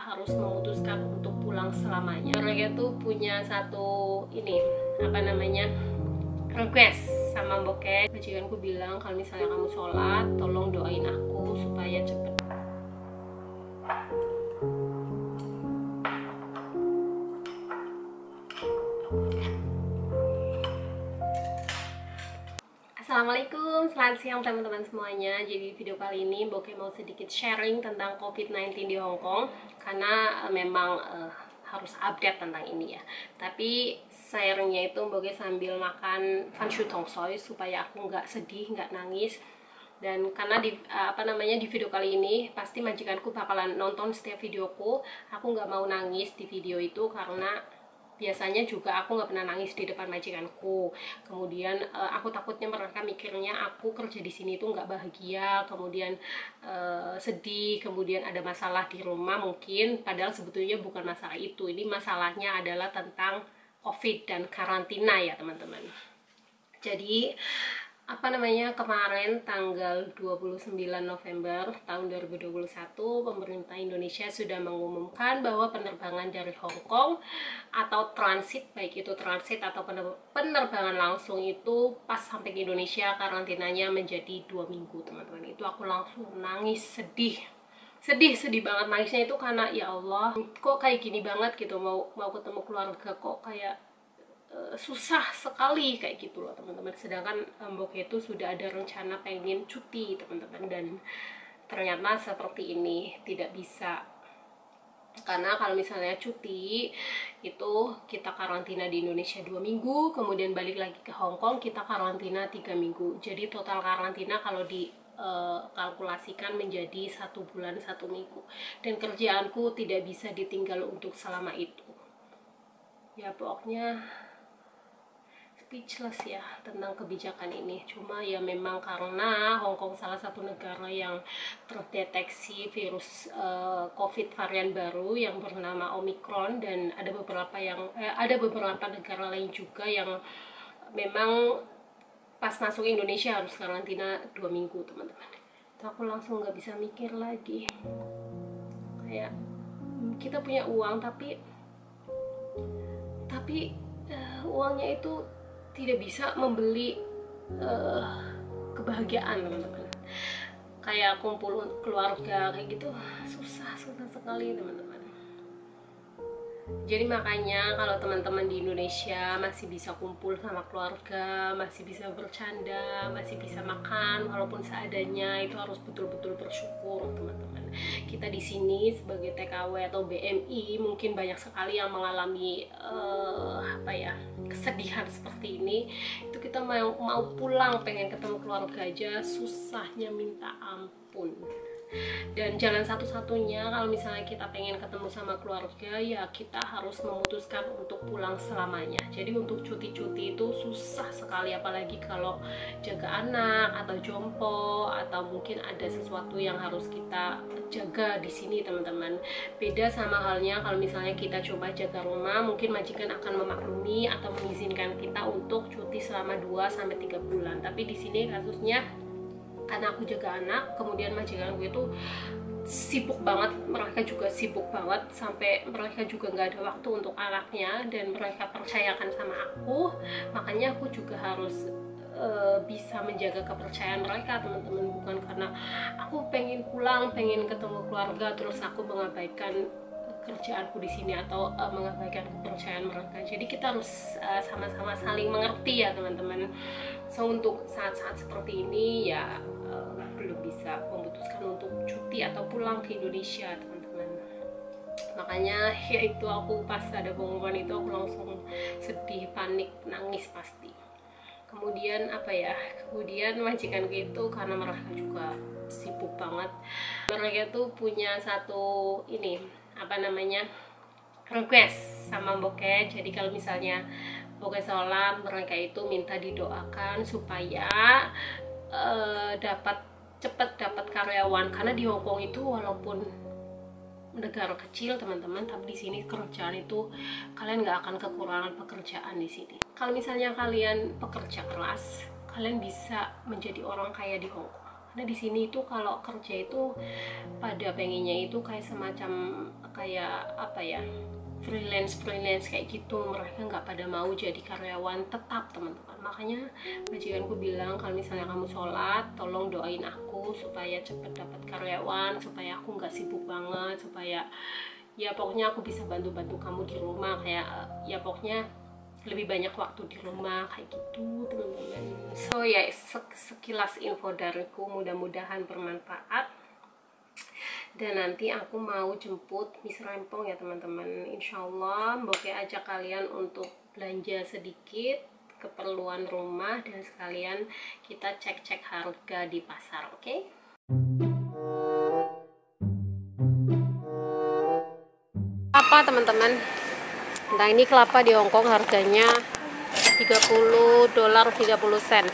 harus memutuskan untuk pulang selamanya. Mereka tuh punya satu request sama Mboknya. Majikanku bilang kalau misalnya kamu sholat, tolong doain aku supaya cepet. Assalamualaikum, selamat siang teman-teman semuanya. Jadi video kali ini Mboknya mau sedikit sharing tentang COVID-19 di Hong Kong, karena memang harus update tentang ini ya. Tapi sharingnya itu Mboknya sambil makan fan shu tong soy supaya aku nggak sedih, nggak nangis. Dan karena di video kali ini pasti majikanku bakalan nonton setiap videoku, aku nggak mau nangis di video itu karena biasanya juga aku nggak pernah nangis di depan majikanku. Kemudian aku takutnya mereka mikirnya aku kerja di sini itu nggak bahagia, kemudian sedih, kemudian ada masalah di rumah mungkin. Padahal sebetulnya bukan masalah itu. Ini masalahnya adalah tentang COVID dan karantina ya teman-teman. Jadi kemarin tanggal 29 November tahun 2021 pemerintah Indonesia sudah mengumumkan bahwa penerbangan dari Hong Kong atau transit, baik itu transit atau penerbangan langsung itu pas sampai ke Indonesia karantinanya menjadi 2 minggu teman-teman. Itu aku langsung nangis, sedih banget. Nangisnya itu karena ya Allah, kok kayak gini banget gitu, mau ketemu keluarga kok kayak susah sekali kayak gitu loh teman-teman. Sedangkan Mboknya itu sudah ada rencana pengen cuti teman-teman, dan ternyata seperti ini tidak bisa. Karena kalau misalnya cuti itu kita karantina di Indonesia 2 minggu, kemudian balik lagi ke Hong Kong kita karantina 3 minggu. Jadi total karantina kalau kalkulasikan menjadi 1 bulan 1 minggu. Dan kerjaanku tidak bisa ditinggal untuk selama itu. Ya pokoknya speechless ya tentang kebijakan ini. Cuma ya memang karena Hong Kong salah satu negara yang terdeteksi virus COVID varian baru yang bernama Omicron, dan ada beberapa negara lain juga yang memang pas masuk Indonesia harus karantina 2 minggu teman-teman. Itu aku langsung nggak bisa mikir lagi. Kayak kita punya uang tapi uangnya itu tidak bisa membeli kebahagiaan teman-teman. Kayak kumpul keluarga kayak gitu susah sekali teman-teman. Jadi makanya kalau teman-teman di Indonesia masih bisa kumpul sama keluarga, masih bisa bercanda, masih bisa makan walaupun seadanya, itu harus betul-betul bersyukur teman-teman. Kita di sini sebagai TKW atau BMI mungkin banyak sekali yang mengalami kesedihan seperti ini. Itu kita mau pulang, pengen ketemu keluarga aja susahnya minta ampun. Dan jalan satu-satunya kalau misalnya kita pengen ketemu sama keluarga, ya kita harus memutuskan untuk pulang selamanya. Jadi untuk cuti-cuti itu susah sekali, apalagi kalau jaga anak atau jompo atau mungkin ada sesuatu yang harus kita jaga di sini teman-teman. Beda sama halnya kalau misalnya kita coba jaga rumah, mungkin majikan akan memaklumi atau mengizinkan kita untuk cuti selama 2-3 bulan. Tapi di sini kasusnya karena aku jaga anak, kemudian majikan gue itu sibuk banget, mereka juga sibuk banget, sampai mereka juga nggak ada waktu untuk anaknya, dan mereka percayakan sama aku, makanya aku juga harus bisa menjaga kepercayaan mereka teman-teman. Bukan karena aku pengen pulang, pengen ketemu keluarga, terus aku mengabaikan kerjaanku di sini atau mengabaikan kepercayaan mereka. Jadi kita harus sama-sama saling mengerti ya teman-teman. So untuk saat-saat seperti ini ya belum bisa memutuskan untuk cuti atau pulang ke Indonesia teman-teman. Makanya ya itu, aku pas ada pengumuman itu aku langsung sedih, panik, nangis pasti. Kemudian kemudian majikan gitu karena mereka juga sibuk banget. Mereka tuh punya satu request sama Mboknya. Jadi kalau misalnya Mboknya sholat, mereka itu minta didoakan supaya cepat dapat karyawan. Karena di Hong Kong itu walaupun negara kecil teman-teman, tapi di sini kerjaan itu kalian nggak akan kekurangan pekerjaan di sini. Kalau misalnya kalian pekerja keras, kalian bisa menjadi orang kaya di Hong Kong. Karena di sini itu kalau kerja itu pada pengennya itu kayak semacam kayak apa ya, freelance kayak gitu, mereka nggak pada mau jadi karyawan tetap teman-teman. Makanya majikanku bilang kalau misalnya kamu sholat, tolong doain aku supaya cepet dapat karyawan, supaya aku nggak sibuk banget, supaya ya pokoknya aku bisa bantu-bantu kamu di rumah, kayak ya pokoknya lebih banyak waktu di rumah kayak gitu teman-teman. So ya, sekilas info dariku, mudah-mudahan bermanfaat. Dan nanti aku mau jemput Miss Rempong ya teman-teman. Insya Allah Boke ajak kalian untuk belanja sedikit keperluan rumah, dan sekalian kita cek-cek harga di pasar, oke? Apa teman-teman? Nah, ini kelapa di Hongkong harganya $30 30 sen.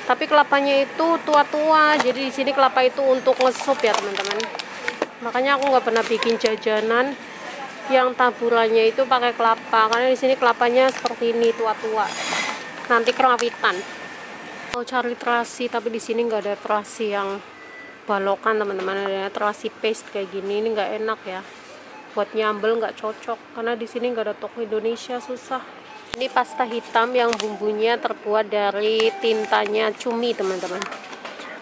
Tapi kelapanya itu tua-tua, jadi di sini kelapa itu untuk ngesup ya teman-teman. Makanya aku nggak pernah bikin jajanan yang taburannya itu pakai kelapa, karena di sini kelapanya seperti ini tua-tua. Nanti kerawitan. Mau cari terasi, tapi di sini nggak ada terasi yang balokan teman-teman, ada terasi paste kayak gini. Ini nggak enak ya. Buat nyambel nggak cocok, karena di sini nggak ada toko Indonesia, susah. Ini pasta hitam yang bumbunya terbuat dari tintanya cumi teman-teman.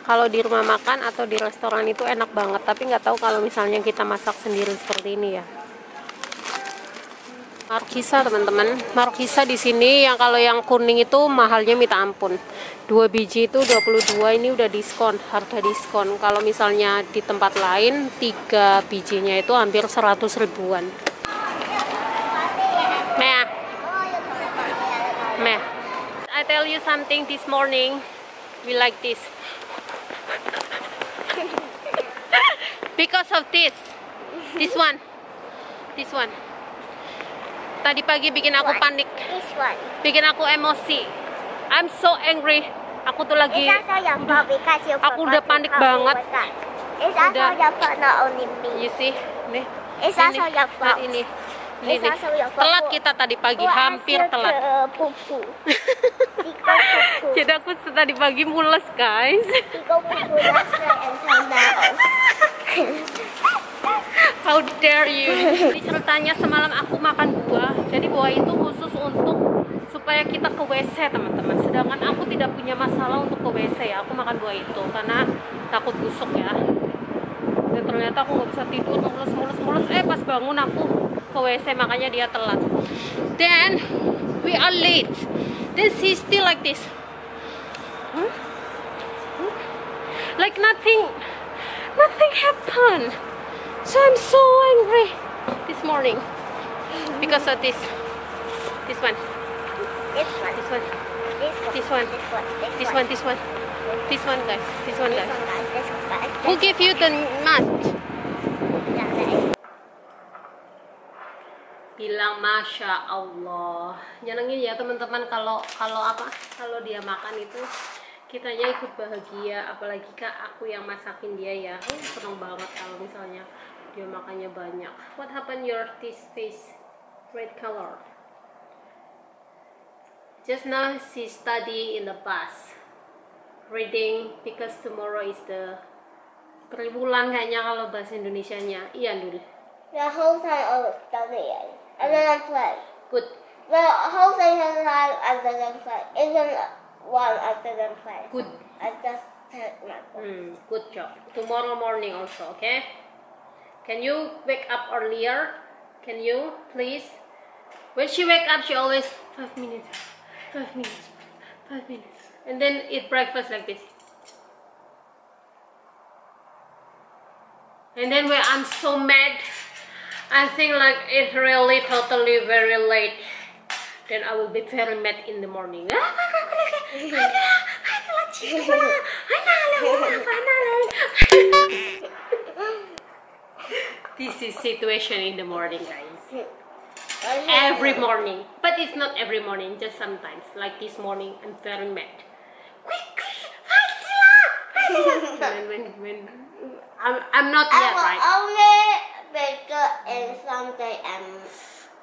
Kalau di rumah makan atau di restoran itu enak banget, tapi nggak tahu kalau misalnya kita masak sendiri seperti ini ya. Markisa teman-teman, markisa di sini yang kalau yang kuning itu mahalnya minta ampun. 2 biji itu 22, ini udah diskon, harga diskon. Kalau misalnya di tempat lain 3 bijinya itu hampir 100 ribuan. Meh, I tell you something this morning, we like this. Because of this one. Tadi pagi bikin aku panik, bikin aku emosi. I'm so angry. Aku tuh lagi, aku udah panik banget. Udah, you see, nih, ini. Telat kita tadi pagi, hampir telat. Jadi aku tadi pagi mules guys. How dare you? Di ceritanya semalam aku makan buah. Jadi buah itu khusus untuk supaya kita ke WC teman-teman. Sedangkan aku tidak punya masalah untuk ke WC ya. Aku makan buah itu karena takut busuk ya. Dan ternyata aku nggak bisa tidur, mulus. Pas bangun aku ke WC, makanya dia telat. Then we are late. Then she still like this. Like nothing happened. So I'm so angry this morning because of this one guys. Who gave you the mask? Bilang Masya Allah, nyenengin ya teman-teman. Kalau dia makan itu kitanya ikut bahagia, apalagi kak aku yang masakin dia ya. Seneng banget kalau misalnya dia makannya banyak. What happened your this face red color? Just now she study in the bus reading because tomorrow is the peribulan kayaknya kalau bahasa Indonesianya. Iya dulu. The whole time I was studying and then I play. Good. The whole thing is like and then play. Isn't one after then play. Good. I just take my phone. Good job. Tomorrow morning also, okay? Can you wake up earlier? Can you please? When she wake up, she always 5 minutes, and then eat breakfast like this. And then when I'm so mad, I think like it's really totally very late. Then I will be very mad in the morning. This is situation in the morning, guys. Every morning, but it's not every morning. Just sometimes, like this morning, I'm very mad. When I'm not yet right. Only better and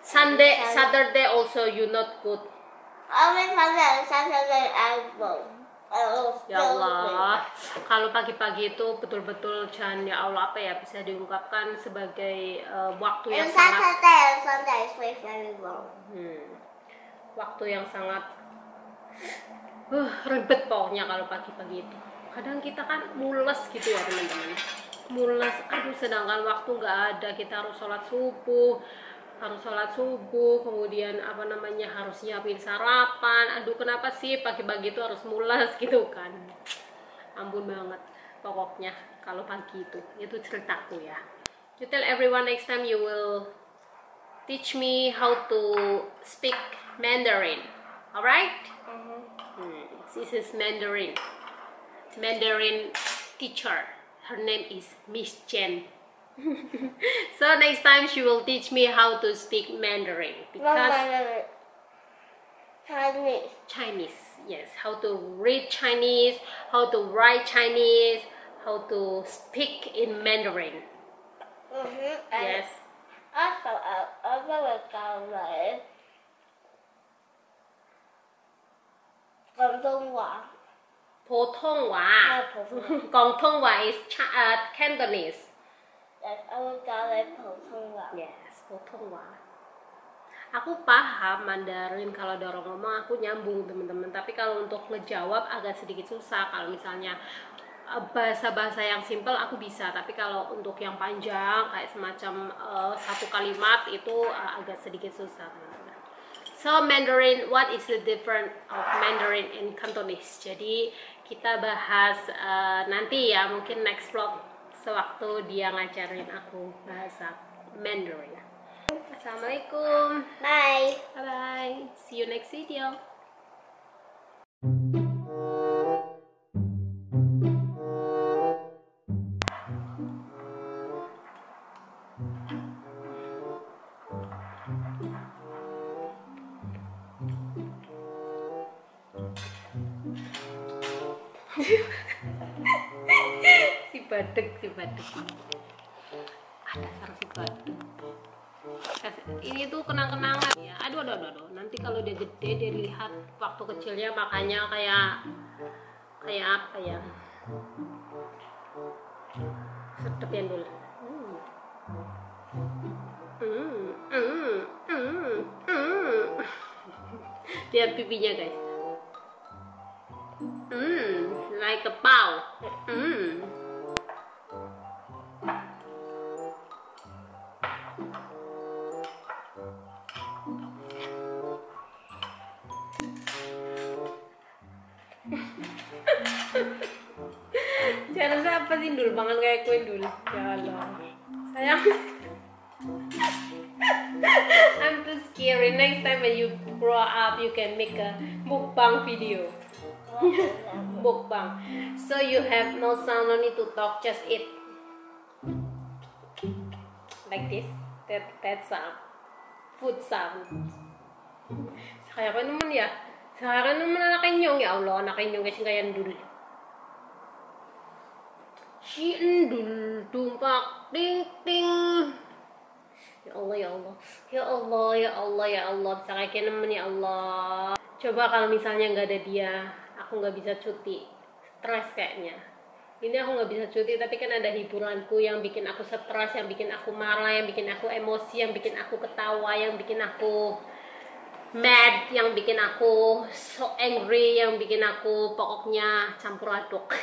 Sunday, Saturday also you not good. Only Sunday and Saturday I will. Ya Allah, kalau pagi-pagi itu betul-betul jangan ya Allah apa ya bisa diungkapkan sebagai waktu yang And sangat Saturday and Sunday is very long. waktu yang sangat ribet pokoknya kalau pagi-pagi itu. Kadang kita kan mules gitu ya teman-teman, mules. Aduh, sedangkan waktu nggak ada, kita harus sholat subuh, kemudian harus nyiapin sarapan. Aduh, kenapa sih pagi-pagi itu harus mules gitu kan? Ampun banget pokoknya kalau pagi itu ceritaku ya. You tell everyone next time you will teach me how to speak Mandarin, alright? This is Mandarin teacher. Her name is Miss Chen. So next time she will teach me how to speak Mandarin because Chinese, yes, how to read Chinese, how to write Chinese, how to speak in Mandarin. Yes. Also, will go like 广东话。普通话。广东话 is Cantonese. Yes, I will go like 普通话。 Yes, 普通话. Aku paham Mandarin, kalau ada orang ngomong aku nyambung teman-teman. Tapi kalau untuk ngejawab agak sedikit susah. Kalau misalnya bahasa-bahasa yang simple aku bisa, tapi kalau untuk yang panjang kayak semacam satu kalimat itu agak sedikit susah teman-teman. So Mandarin, what is the difference of Mandarin in Cantonese? Jadi kita bahas nanti ya, mungkin next vlog sewaktu dia ngajarin aku bahasa Mandarin. Assalamualaikum. Bye. Bye bye. See you next video. si badek ada sarang si badek. Ini tuh kenang-kenangan ya. Aduh, nanti kalau dia gede dia lihat waktu kecilnya, makanya kayak apa ya, sedep ya dulu. Lihat pipinya guys. Like a pau. Cara siapa sih dul banget kayak kue dul. Ya Allah. Sayang. I'm too scary. Next time when you grow up, you can make a mukbang video. Mukbang. So you have no sound, no need to talk, just eat. Like this. That sound. Food sound. Kaya ka naman ya. Kaya ka naman anak inyong. Ya Allah, anak inyong kasi kaya dul. Si endul tumpak ting ting. Ya Allah, ya Allah, ya Allah, ya Allah, ya Allah, bisa kayak nemen ya Allah. Coba kalau misalnya nggak ada dia, aku nggak bisa cuti, stres kayaknya. Ini aku nggak bisa cuti, tapi kan ada hiburanku yang bikin aku stres, yang bikin aku marah, yang bikin aku emosi, yang bikin aku ketawa, yang bikin aku mad, yang bikin aku so angry, yang bikin aku pokoknya campur aduk.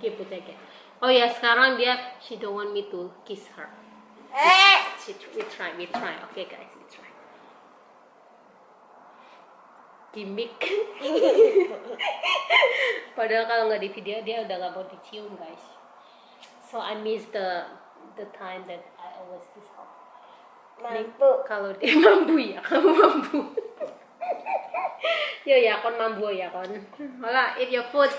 Gitu aja. Oh ya, sekarang dia she don't want me to kiss her. We try. Okay guys, we try. Gimmick. Padahal kalau nggak di video dia udah nggak mau dicium guys. So I miss the time that I always kiss her. Mampu. Kalau dia mampu ya, kamu mampu. Yo ya kon mampu ya kon. Hola, eat your food.